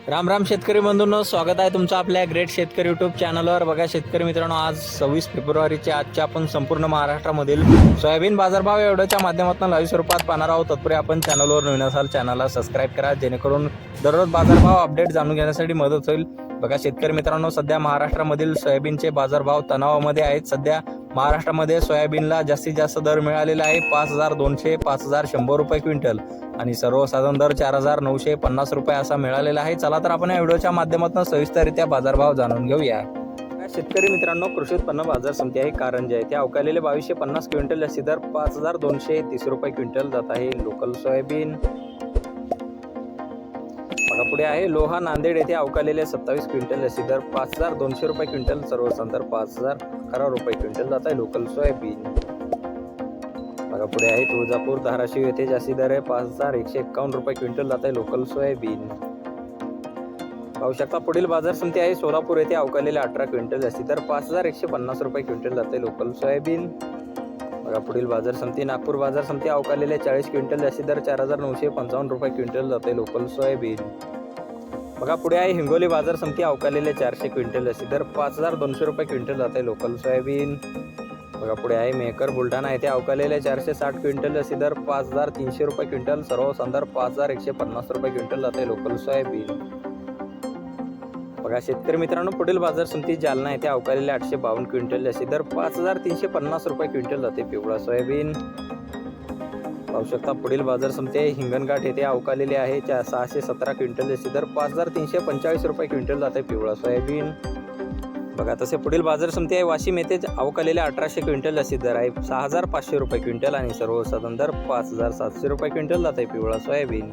राम राम शेतकरी बंधूंनो, स्वागत आहे तुमचं आपल्या ग्रेट शेतकरी यूट्यूब चॅनलवर। बघा शेतकरी मित्रांनो, आज 26 फेब्रुवारीचे आजच्या आपण संपूर्ण महाराष्ट्रामधील सोयाबीन बाजारभाव या व्हिडिओच्या माध्यमातून लाईव्ह स्वरूपात पाहणार आहोत। तत्पूर्वी आपण चॅनलवर नवीन असाल चॅनलला सबस्क्राईब करा, जेणेकरून दररोज बाजारभाव अपडेट जाणून घेण्यासाठी मदत होईल। बघा शेतकरी मित्रांनो, सध्या महाराष्ट्रामधील सोयाबीनचे बाजारभाव तणावामध्ये आहेत। सध्या महाराष्ट्रामध्ये सोयाबीनला जास्तीत जास्त दर मिळालेला आहे 5200 5100 रुपये क्विंटल आणि सर्वसाधारण दर 4950 रुपये असा मिळालेला आहे। चला तर आपण या व्हिडिओच्या माध्यमातून सविस्तररित्या बाजारभाव जाणून घेऊया। शेतकरी मित्रांनो, कृषी उत्पन्न बाजार समिती आहे कारंजा येथे अवकालेले 2250 क्विंटल जास्ती दर 5230 रुपये क्विंटल जात आहे लोकल सोयाबीन। बघा पुढे आहे लोहा नांदेड येथे अवकालेले 27 क्विंटल जास्ती दर 5200 रुपये क्विंटल, सर्वसाधारण दर 5011 रुपये क्विंटल जात आहे लोकल सोयाबीन। बघा पुढे आहे तुळजापूर धाराशिव येथे जास्ती दर आहे 5151 रुपये क्विंटल जात आहे लोकल सोयाबीन। पाहू शकता पुढील बाजार समिती आहे सोलापूर येथे अवकालेले 18 क्विंटल जास्ती दर 5150 रुपये क्विंटल जात आहे लोकल सोयाबीन। बघा पुढील बाजार समिती नागपूर बाजार समिती अवकालेले 40 क्विंटल जास्ती दर 4955 रुपये क्विंटल जात आहे लोकल सोयाबीन। बघा पुढे आहे हिंगोली बाजार समिती अवकालेले 400 क्विंटल जास्ती दर 5200 रुपये क्विंटल जात आहे लोकल सोयाबीन। बघा पुढे आहे मेहकर बुलढाणा येथे अवकालेले 460 क्विंटल जास्ती दर 5300 रुपये क्विंटल, सर्वसाधारण दर 5150 रुपये क्विंटल जात आहे लोकल सोयाबीन। बघा शेतकरी मित्रांनो, पुढील बाजार समिती जालना येथे अवकालेले 852 क्विंटल जास्ती दर 5350 रुपये क्विंटल जाते पिवळा सोयाबीन। पाहू शकता पुढील बाजार समिती आहे हिंगणघाट येथे अवकालेले आहे 617 क्विंटल जास्ती दर 5345 रुपये क्विंटल जाते पिवळा सोयाबीन। बघा तसे पुढील बाजार समिती आहे वाशिम येथे अवकालेले 1800 क्विंटल जास्ती दर आहे 6500 रुपये क्विंटल आणि सर्वसाधारण दर 5700 रुपये क्विंटल जाते पिवळा सोयाबीन।